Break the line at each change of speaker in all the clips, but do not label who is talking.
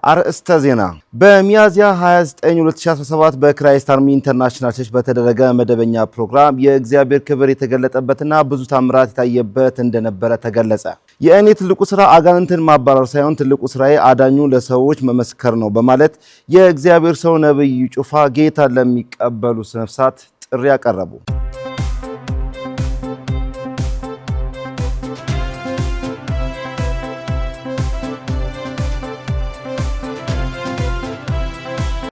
አርእስተ ዜና በሚያዝያ 29 2017 በክራይስት አርሚ ኢንተርናሽናል ቸርች በተደረገ መደበኛ ፕሮግራም የእግዚአብሔር ክብር የተገለጠበትና ብዙ ታምራት የታየበት እንደነበረ ተገለጸ። የእኔ ትልቁ ስራ አጋንንትን ማባረር ሳይሆን ትልቁ ስራዬ አዳኙን ለሰዎች መመስከር ነው በማለት የእግዚአብሔር ሰው ነብይ ጩፋ ጌታን ለሚቀበሉ ነፍሳት ጥሪ ያቀረቡ።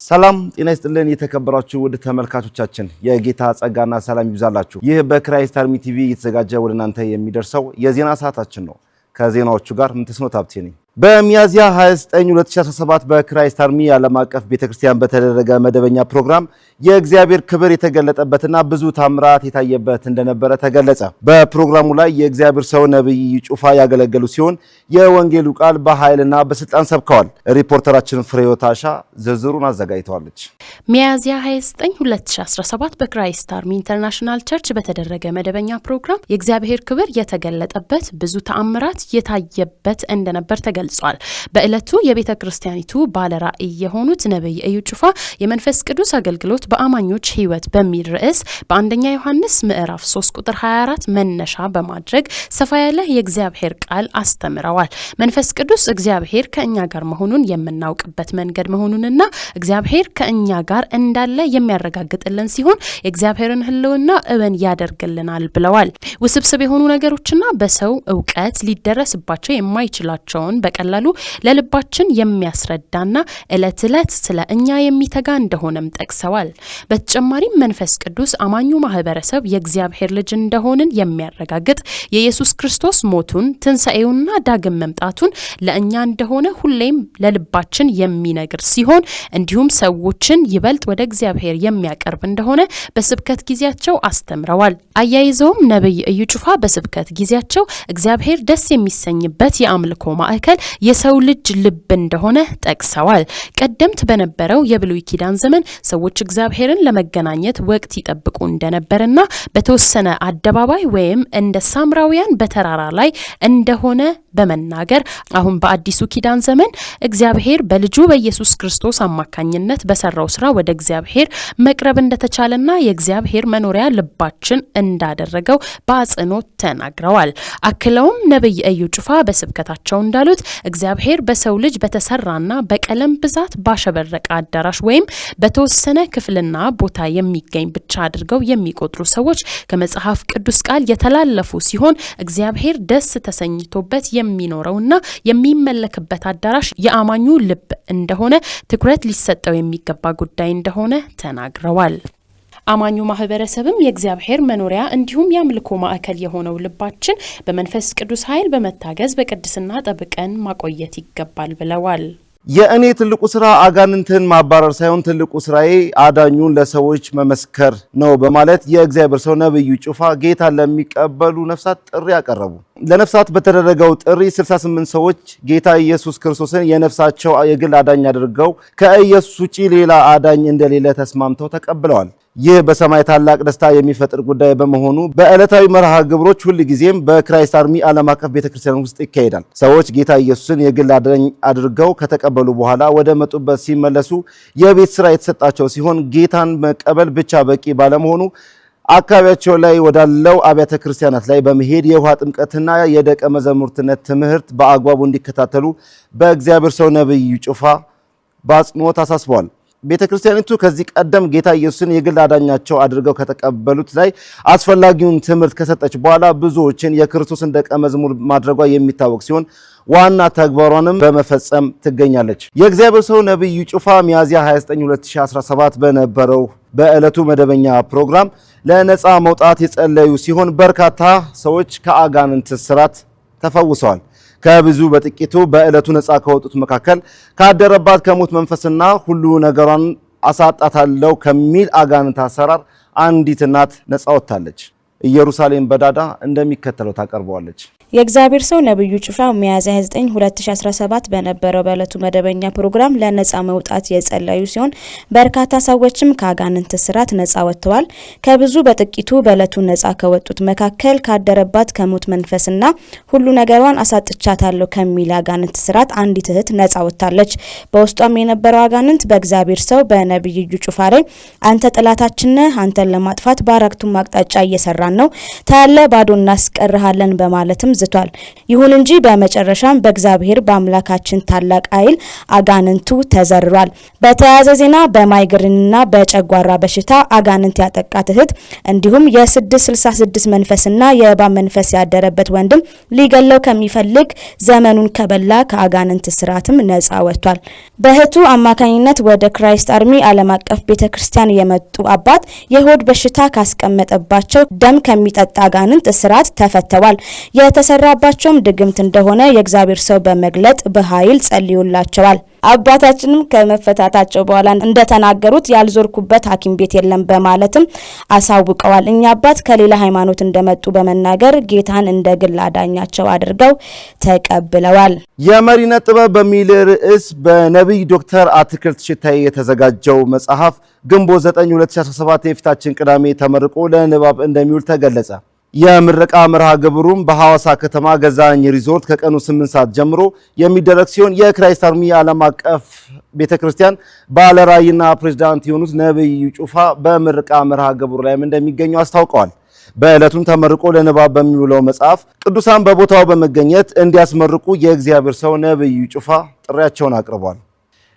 ሰላም ጤና ይስጥልን የተከበራችሁ ውድ ተመልካቾቻችን የጌታ ጸጋና ሰላም ይብዛላችሁ። ይህ በክራይስት አርሚ ቲቪ እየተዘጋጀ ወደ እናንተ የሚደርሰው የዜና ሰዓታችን ነው። ከዜናዎቹ ጋር ምንተስኖት ሀብቴ ነኝ። በሚያዝያ 29 2017 በክራይስት አርሚ ዓለም አቀፍ ቤተክርስቲያን በተደረገ መደበኛ ፕሮግራም የእግዚአብሔር ክብር የተገለጠበትና ብዙ ታምራት የታየበት እንደነበረ ተገለጸ። በፕሮግራሙ ላይ የእግዚአብሔር ሰው ነብይ ጩፋ ያገለገሉ ሲሆን የወንጌሉ ቃል በኃይልና በስልጣን ሰብከዋል። ሪፖርተራችን ፍሬህይወት አሻ ዝርዝሩን አዘጋጅተዋለች።
ሚያዝያ 29 2017 በክራይስት አርሚ ኢንተርናሽናል ቸርች በተደረገ መደበኛ ፕሮግራም የእግዚአብሔር ክብር የተገለጠበት ብዙ ታምራት የታየበት እንደነበር ተገልጿል። በእለቱ የቤተ ክርስቲያኒቱ ባለራዕይ የሆኑት ነብይ እዩ ጩፋ የመንፈስ ቅዱስ አገልግሎት በአማኞች ሕይወት በሚል ርዕስ በአንደኛ ዮሐንስ ምዕራፍ 3 ቁጥር 24 መነሻ በማድረግ ሰፋ ያለ የእግዚአብሔር ቃል አስተምረዋል። መንፈስ ቅዱስ እግዚአብሔር ከእኛ ጋር መሆኑን የምናውቅበት መንገድ መሆኑንና እግዚአብሔር ከእኛ ጋር እንዳለ የሚያረጋግጥልን ሲሆን የእግዚአብሔርን ሕልውና እውን ያደርግልናል ብለዋል። ውስብስብ የሆኑ ነገሮችና በሰው እውቀት ሊደረስባቸው የማይችላቸውን በቀላሉ ለልባችን የሚያስረዳና ዕለት ዕለት ስለ እኛ የሚተጋ እንደሆነም ጠቅሰዋል። በተጨማሪም መንፈስ ቅዱስ አማኙ ማህበረሰብ የእግዚአብሔር ልጅ እንደሆንን የሚያረጋግጥ የኢየሱስ ክርስቶስ ሞቱን ትንሣኤውንና ዳግም መምጣቱን ለእኛ እንደሆነ ሁሌም ለልባችን የሚነግር ሲሆን እንዲሁም ሰዎችን ይበልጥ ወደ እግዚአብሔር የሚያቀርብ እንደሆነ በስብከት ጊዜያቸው አስተምረዋል። አያይዘውም ነብይ እዩ ጩፋ በስብከት ጊዜያቸው እግዚአብሔር ደስ የሚሰኝበት የአምልኮ ማዕከል የሰው ልጅ ልብ እንደሆነ ጠቅሰዋል። ቀደምት በነበረው የብሉይ ኪዳን ዘመን ሰዎች እግዚአብሔርን ለመገናኘት ወቅት ይጠብቁ እንደነበርና በተወሰነ አደባባይ ወይም እንደ ሳምራውያን በተራራ ላይ እንደሆነ በመናገር አሁን በአዲሱ ኪዳን ዘመን እግዚአብሔር በልጁ በኢየሱስ ክርስቶስ አማካኝነት በሰራው ስራ ወደ እግዚአብሔር መቅረብ እንደተቻለና የእግዚአብሔር መኖሪያ ልባችን እንዳደረገው በአጽንኦት ተናግረዋል። አክለውም ነብይ እዩ ጩፋ በስብከታቸው እንዳሉት እግዚአብሔር በሰው ልጅ በተሰራና በቀለም ብዛት ባሸበረቀ አዳራሽ ወይም በተወሰነ ክፍልና ቦታ የሚገኝ ብቻ አድርገው የሚቆጥሩ ሰዎች ከመጽሐፍ ቅዱስ ቃል የተላለፉ ሲሆን እግዚአብሔር ደስ ተሰኝቶበት የሚኖረውና የሚመለክበት አዳራሽ የአማኙ ልብ እንደሆነ ትኩረት ሊሰጠው የሚገባ ጉዳይ እንደሆነ ተናግረዋል። አማኙ ማህበረሰብም የእግዚአብሔር መኖሪያ እንዲሁም የአምልኮ ማዕከል የሆነው ልባችን በመንፈስ ቅዱስ ኃይል በመታገዝ በቅድስና ጠብቀን ማቆየት ይገባል ብለዋል።
የእኔ ትልቁ ስራ አጋንንትን ማባረር ሳይሆን ትልቁ ስራዬ አዳኙን ለሰዎች መመስከር ነው በማለት የእግዚአብሔር ሰው ነብዩ ጩፋ ጌታን ለሚቀበሉ ነፍሳት ጥሪ ያቀረቡ። ለነፍሳት በተደረገው ጥሪ 68 ሰዎች ጌታ ኢየሱስ ክርስቶስን የነፍሳቸው የግል አዳኝ አድርገው ከኢየሱስ ውጪ ሌላ አዳኝ እንደሌለ ተስማምተው ተቀብለዋል። ይህ በሰማይ ታላቅ ደስታ የሚፈጥር ጉዳይ በመሆኑ በዕለታዊ መርሃ ግብሮች ሁሉ ጊዜም በክራይስት አርሚ ዓለም አቀፍ ቤተክርስቲያን ውስጥ ይካሄዳል። ሰዎች ጌታ ኢየሱስን የግል አዳኝ አድርገው ከተቀበሉ በኋላ ወደ መጡበት ሲመለሱ የቤት ስራ የተሰጣቸው ሲሆን ጌታን መቀበል ብቻ በቂ ባለመሆኑ አካባቢያቸው ላይ ወዳለው አብያተ ክርስቲያናት ላይ በመሄድ የውሃ ጥምቀትና የደቀ መዛሙርትነት ትምህርት በአግባቡ እንዲከታተሉ በእግዚአብሔር ሰው ነብይ ጩፋ በአጽንኦት አሳስበዋል። ቤተክርስቲያኒቱ ከዚህ ቀደም ጌታ ኢየሱስን የግል አዳኛቸው አድርገው ከተቀበሉት ላይ አስፈላጊውን ትምህርት ከሰጠች በኋላ ብዙዎችን የክርስቶስን ደቀ መዝሙር ማድረጓ የሚታወቅ ሲሆን ዋና ተግባሯንም በመፈጸም ትገኛለች። የእግዚአብሔር ሰው ነብይ ጩፋ ሚያዝያ 29 2017 በነበረው በዕለቱ መደበኛ ፕሮግራም ለነፃ መውጣት የጸለዩ ሲሆን በርካታ ሰዎች ከአጋንንት እስራት ተፈውሰዋል። ከብዙ በጥቂቱ በዕለቱ ነፃ ከወጡት መካከል ካደረባት ከሞት መንፈስና ሁሉ ነገሯን አሳጣታለሁ ከሚል አጋንንት አሰራር አንዲት እናት ነፃ ወጥታለች። ኢየሩሳሌም በዳዳ እንደሚከተለው ታቀርበዋለች።
የእግዚአብሔር ሰው ነብዩ ጩፋ ሚያዝያ 29 2017 በነበረው በዕለቱ መደበኛ ፕሮግራም ለነጻ መውጣት የጸለዩ ሲሆን በርካታ ሰዎችም ከአጋንንት እስራት ነጻ ወጥተዋል። ከብዙ በጥቂቱ በዕለቱ ነጻ ከወጡት መካከል ካደረባት ከሞት መንፈስና ሁሉ ነገሯን አሳጥቻታለሁ ከሚል አጋንንት እስራት አንዲት እህት ነጻ ወጥታለች። በውስጧም የነበረው አጋንንት በእግዚአብሔር ሰው በነብዩ ጩፋ ላይ አንተ ጥላታችን ነህ፣ አንተን ለማጥፋት በአራቱም አቅጣጫ እየሰራን ነው፣ ታያለ ባዶ እናስቀርሃለን በማለትም ዝቷል። ይሁን እንጂ በመጨረሻም በእግዚአብሔር በአምላካችን ታላቅ ኃይል አጋንንቱ ተዘርሯል። በተያያዘ ዜና በማይግሪንና በጨጓራ በሽታ አጋንንት ያጠቃት እህት እንዲሁም የ666 መንፈስና የእባብ መንፈስ ያደረበት ወንድም ሊገለው ከሚፈልግ ዘመኑን ከበላ ከአጋንንት ስራትም ነጻ ወጥቷል። በእህቱ አማካኝነት ወደ ክራይስት አርሚ ዓለም አቀፍ ቤተክርስቲያን የመጡ አባት የሆድ በሽታ ካስቀመጠባቸው ደም ከሚጠጣ አጋንንት እስራት ተፈተዋል። የተሰራባቸውም ድግምት እንደሆነ የእግዚአብሔር ሰው በመግለጥ በኃይል ጸልዩላቸዋል። አባታችንም ከመፈታታቸው በኋላ እንደተናገሩት ያልዞርኩበት ሐኪም ቤት የለም በማለትም አሳውቀዋል። እኛ አባት ከሌላ ሃይማኖት እንደመጡ በመናገር ጌታን እንደ ግል አዳኛቸው አድርገው ተቀብለዋል።
የመሪነት ጥበብ በሚል ርዕስ በነብይ ዶክተር አትክልት ሽታይ የተዘጋጀው መጽሐፍ ግንቦት 9 2017 የፊታችን ቅዳሜ ተመርቆ ለንባብ እንደሚውል ተገለጸ። የምረቃ መርሃ ግብሩም በሐዋሳ ከተማ ገዛኝ ሪዞርት ከቀኑ 8 ሰዓት ጀምሮ የሚደረግ ሲሆን የክራይስት አርሚ ዓለም አቀፍ ቤተክርስቲያን ባለራዕይና ፕሬዝዳንት የሆኑት ነብዩ ጩፋ በምረቃ መርሃ ግብሩ ላይም እንደሚገኙ አስታውቀዋል። በዕለቱም ተመርቆ ለንባብ በሚውለው መጽሐፍ ቅዱሳን በቦታው በመገኘት እንዲያስመርቁ የእግዚአብሔር ሰው ነብዩ ጩፋ ጥሪያቸውን አቅርቧል።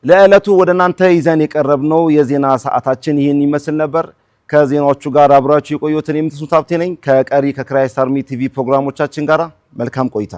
ለዕለቱ ወደ እናንተ ይዘን የቀረብነው የዜና ሰዓታችን ይህን ይመስል ነበር። ከዜናዎቹ ጋር አብራችሁ የቆዩትን የምትሱት ሀብቴ ነኝ። ከቀሪ ከክራይስት አርሚ ቲቪ ፕሮግራሞቻችን ጋር መልካም ቆይታ